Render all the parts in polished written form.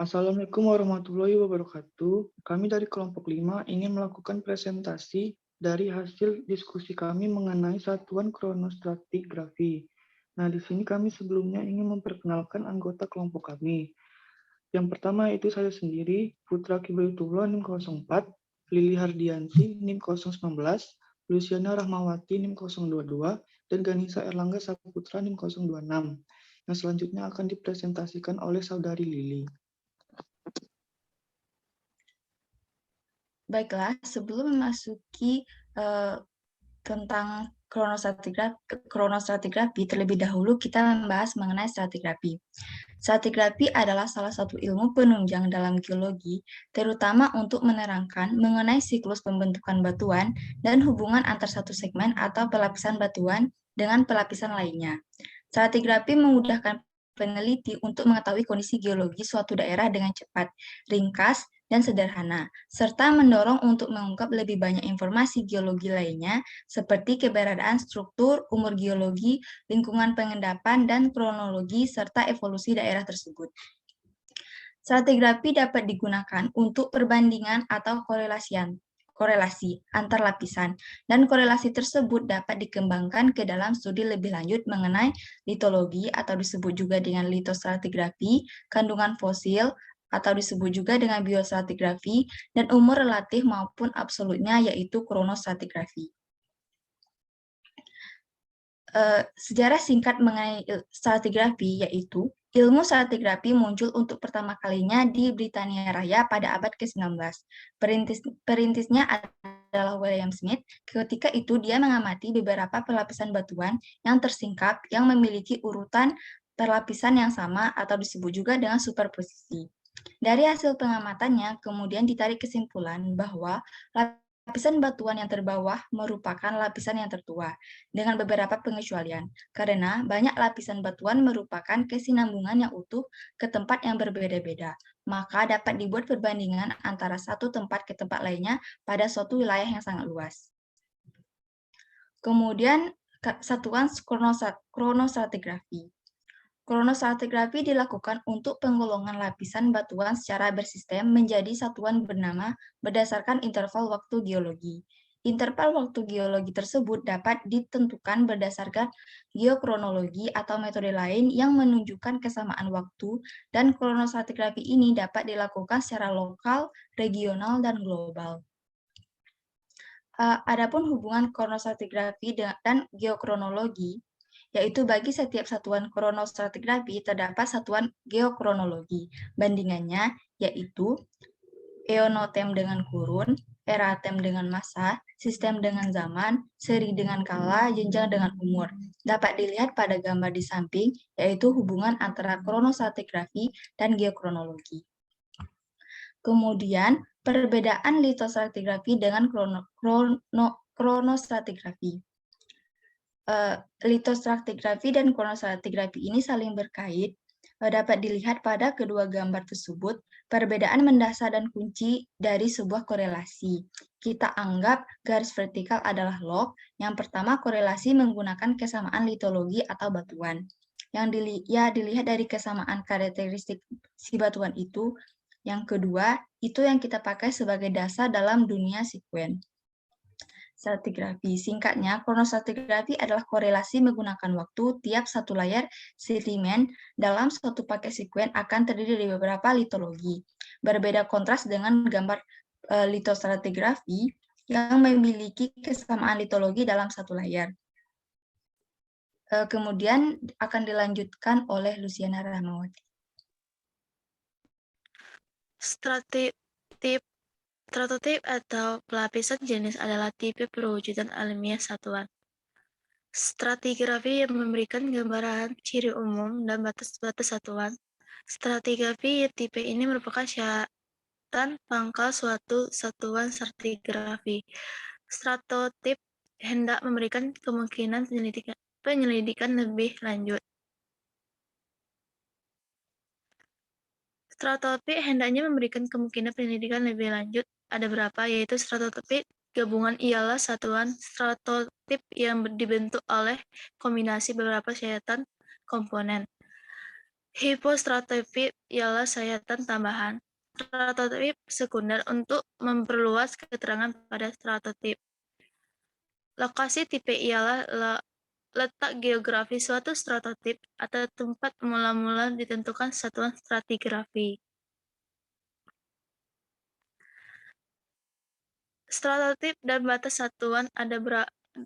Assalamualaikum warahmatullahi wabarakatuh. Kami dari kelompok 5 ingin melakukan presentasi dari hasil diskusi kami mengenai satuan kronostratigrafi. Nah, di sini kami sebelumnya ingin memperkenalkan anggota kelompok kami. Yang pertama itu saya sendiri, Putra Kibaitullah NIM 04, Lili Hardianti NIM 019, Luciana Rahmawati NIM 022, dan Ganisa Erlangga Saputra NIM 026. Yang selanjutnya akan dipresentasikan oleh Saudari Lili. Baiklah, sebelum memasuki tentang kronostratigrafi, terlebih dahulu kita membahas mengenai stratigrafi. Stratigrafi adalah salah satu ilmu penunjang dalam geologi, terutama untuk menerangkan mengenai siklus pembentukan batuan dan hubungan antar satu segmen atau pelapisan batuan dengan pelapisan lainnya. Stratigrafi memudahkan peneliti untuk mengetahui kondisi geologi suatu daerah dengan cepat, ringkas, dan sederhana, serta mendorong untuk mengungkap lebih banyak informasi geologi lainnya, seperti keberadaan struktur, umur geologi, lingkungan pengendapan, dan kronologi, serta evolusi daerah tersebut. Stratigrafi dapat digunakan untuk perbandingan atau korelasi antar lapisan, dan korelasi tersebut dapat dikembangkan ke dalam studi lebih lanjut mengenai litologi atau disebut juga dengan litostratigrafi, kandungan fosil, atau disebut juga dengan biostratigrafi, dan umur relatif maupun absolutnya yaitu kronostratigrafi. Sejarah singkat mengenai stratigrafi yaitu ilmu stratigrafi muncul untuk pertama kalinya di Britania Raya pada abad ke-19. Perintisnya adalah William Smith. Ketika itu dia mengamati beberapa pelapisan batuan yang tersingkap yang memiliki urutan perlapisan yang sama atau disebut juga dengan superposisi. Dari hasil pengamatannya, kemudian ditarik kesimpulan bahwa lapisan batuan yang terbawah merupakan lapisan yang tertua, dengan beberapa pengecualian, karena banyak lapisan batuan merupakan kesinambungan yang utuh ke tempat yang berbeda-beda, maka dapat dibuat perbandingan antara satu tempat ke tempat lainnya pada suatu wilayah yang sangat luas. Kemudian, satuan kronostratigrafi. Kronostratigrafi dilakukan untuk penggolongan lapisan batuan secara bersistem menjadi satuan bernama berdasarkan interval waktu geologi. Interval waktu geologi tersebut dapat ditentukan berdasarkan geokronologi atau metode lain yang menunjukkan kesamaan waktu, dan kronostratigrafi ini dapat dilakukan secara lokal, regional, dan global. Adapun hubungan kronostratigrafi dan geokronologi, yaitu bagi setiap satuan kronostratigrafi terdapat satuan geokronologi. Bandingannya yaitu eonotem dengan kurun, eratem dengan masa, sistem dengan zaman, seri dengan kala, jenjang dengan umur. Dapat dilihat pada gambar di samping, yaitu hubungan antara kronostratigrafi dan geokronologi. Kemudian, perbedaan litostratigrafi dengan kronostratigrafi. Litostratigrafi dan kronostratigrafi ini saling berkait. Dapat dilihat pada kedua gambar tersebut, perbedaan mendasar dan kunci dari sebuah korelasi. Kita anggap garis vertikal adalah log. Yang pertama, korelasi menggunakan kesamaan litologi atau batuan. Yang dilihat dari kesamaan karakteristik si batuan itu. Yang kedua, itu yang kita pakai sebagai dasar dalam dunia sekuen. Stratigrafi. Singkatnya, kronostratigrafi adalah korelasi menggunakan waktu. Tiap satu layar sedimen dalam suatu paket sekuen akan terdiri dari beberapa litologi. Berbeda kontras dengan gambar litostratigrafi yang memiliki kesamaan litologi dalam satu layar. Kemudian akan dilanjutkan oleh Luciana Rahmawati. Stratotip atau pelapisan jenis adalah tipe perwujudan alamiah satuan. Stratigrafi yang memberikan gambaran ciri umum dan batas-batas satuan. Stratigrafi tipe ini merupakan syaratan pangkal suatu satuan stratigrafi. Stratotip hendak memberikan kemungkinan penyelidikan lebih lanjut. Stratotip hendaknya memberikan kemungkinan penyelidikan lebih lanjut. Ada berapa, yaitu stratotip gabungan ialah satuan stratotip yang dibentuk oleh kombinasi beberapa syaratan komponen. Hipostratigrafik ialah sayatan tambahan stratotip sekunder untuk memperluas keterangan pada stratotip. Lokasi tipe ialah letak geografi suatu stratotip atau tempat mula-mula ditentukan satuan stratigrafi. Stratotip dan batas satuan ada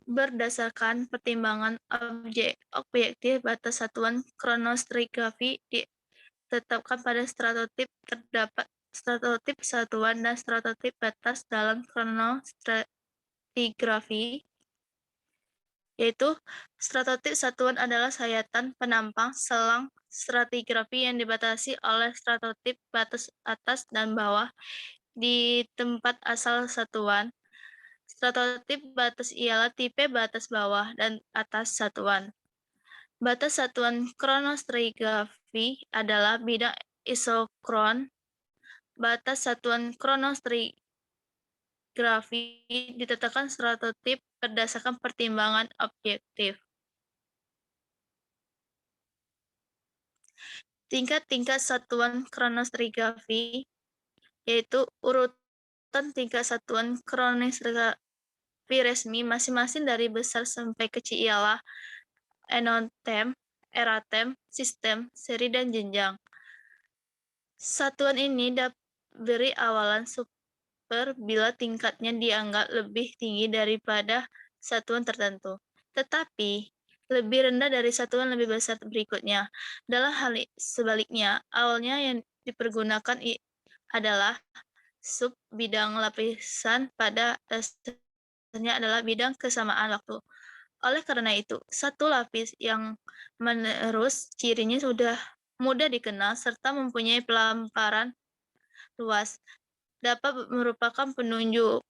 berdasarkan pertimbangan objektif. Batas satuan kronostratigrafi ditetapkan pada stratotip. Terdapat stratotip satuan dan stratotip batas dalam kronostratigrafi, yaitu stratotip satuan adalah sayatan penampang selang stratigrafi yang dibatasi oleh stratotip batas atas dan bawah di tempat asal satuan. Stratotip batas ialah tipe batas bawah dan atas satuan. Batas satuan kronostratigrafi adalah bidang isokron. Batas satuan kronostratigrafi ditetapkan stratotip berdasarkan pertimbangan objektif. Tingkat-tingkat satuan kronostratigrafi yaitu urutan tingkat satuan kronostratigrafi resmi masing-masing dari besar sampai kecil ialah enotem, eratem, sistem, seri, dan jenjang. Satuan ini diberi awalan super bila tingkatnya dianggap lebih tinggi daripada satuan tertentu, tetapi lebih rendah dari satuan lebih besar berikutnya. Dalam hal sebaliknya, awalnya yang dipergunakan adalah sub bidang lapisan pada dasarnya adalah bidang kesamaan waktu. Oleh karena itu, satu lapis yang menerus cirinya sudah mudah dikenal serta mempunyai pelamparan luas dapat merupakan penunjuk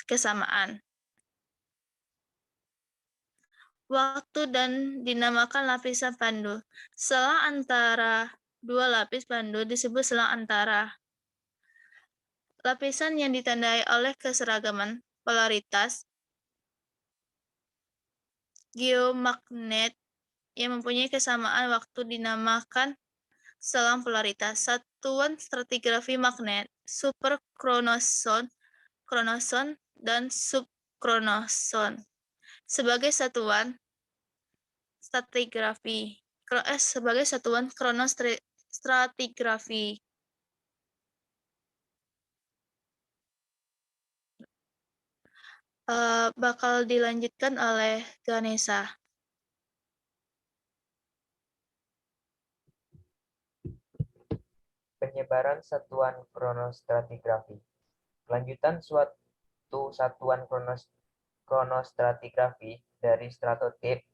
kesamaan waktu dan dinamakan lapisan pandu. Selang antara dua lapis pandu disebut selang antara. Lapisan yang ditandai oleh keseragaman polaritas geomagnet yang mempunyai kesamaan waktu dinamakan selang polaritas. Satuan stratigrafi magnet, superkronoson, kronoson, dan subkronoson sebagai satuan stratigrafi. Sebagai satuan kronostratigrafi. Bakal dilanjutkan oleh Ganesha. Penyebaran satuan kronostratigrafi. Kelanjutan suatu satuan kronostratigrafi dari stratotip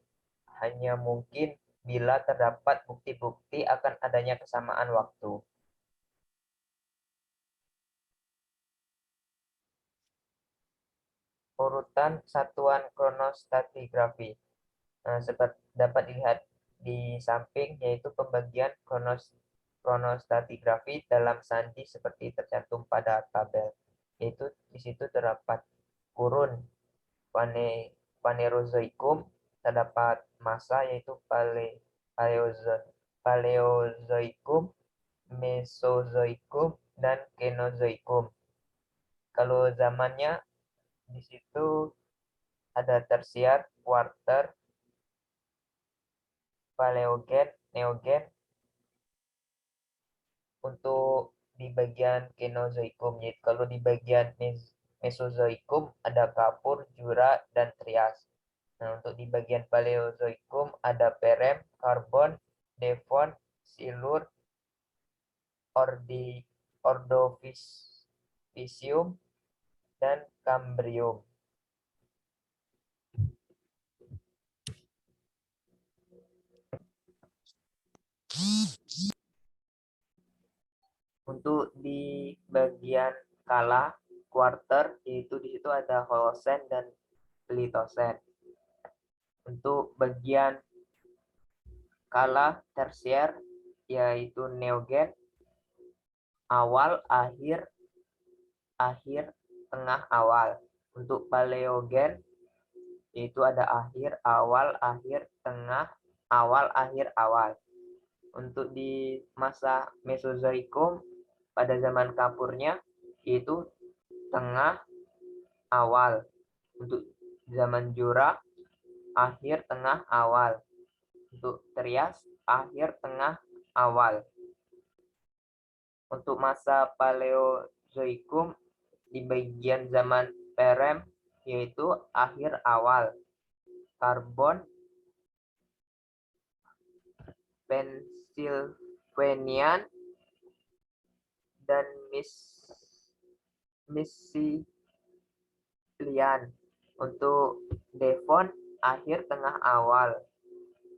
hanya mungkin bila terdapat bukti-bukti akan adanya kesamaan waktu. Urutan satuan kronostratigrafi dapat dilihat di samping, yaitu pembagian kronostratigrafi dalam sandi seperti tercantum pada tabel, yaitu di situ terdapat kurun Phanerozoikum, terdapat masa yaitu Paleozoikum, Mesozoikum, dan Kenozoikum. Kalau zamannya di situ ada tersier, kuarter, paleogen, neogen. Untuk di bagian Kenozoikum, yaitu kalau di bagian Mesozoikum ada Kapur, Jura, dan Trias. Nah, untuk di bagian Paleozoikum ada Perem, Karbon, Devon, Silur, Ordovicium, dan Kambrium. Untuk di bagian kala, kuarter, yaitu di situ ada Holosen dan Plitosen. Untuk bagian kala tersier, yaitu Neogen, awal, akhir, tengah, awal. Untuk Paleogen, yaitu ada akhir, awal, akhir, tengah, awal, akhir, awal. Untuk di masa Mesozoikum pada zaman kapurnya yaitu tengah awal. Untuk zaman Jura akhir tengah awal. Untuk Trias akhir tengah awal. Untuk masa Paleozoikum di bagian zaman Perem yaitu akhir awal. Karbon, Pennsylvanian, dan Mississippian. Untuk Devon akhir tengah awal.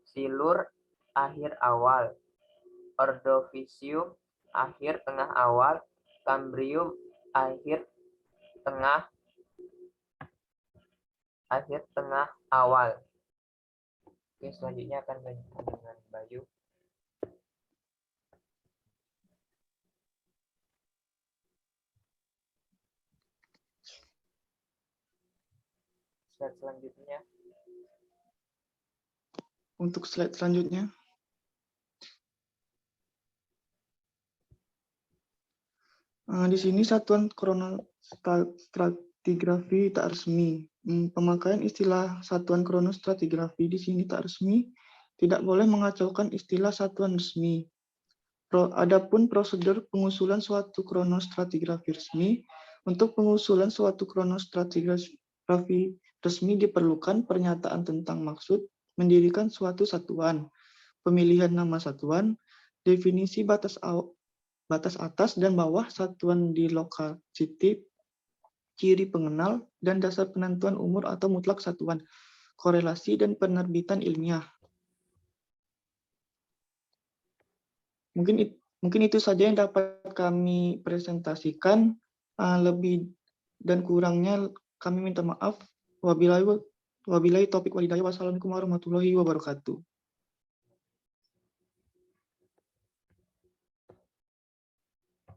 Silur akhir awal. Ordovicium akhir tengah awal. Cambrium akhir tengah awal. Oke, selanjutnya akan dilanjutkan dengan Bayu. Slide selanjutnya. Untuk slide selanjutnya. Di sini satuan kronostratigrafi tak resmi. Pemakaian istilah satuan kronostratigrafi di sini tak resmi tidak boleh mengacaukan istilah satuan resmi. Adapun prosedur pengusulan suatu kronostratigrafi resmi, untuk pengusulan suatu kronostratigrafi resmi diperlukan pernyataan tentang maksud mendirikan suatu satuan, pemilihan nama satuan, definisi batas atas dan bawah satuan di lokasiti, ciri pengenal, dan dasar penentuan umur atau mutlak satuan, korelasi, dan penerbitan ilmiah. Mungkin itu saja yang dapat kami presentasikan. Lebih dan kurangnya kami minta maaf. Wabillahi taufiq wal hidayah. Wassalamualaikum warahmatullahi wabarakatuh.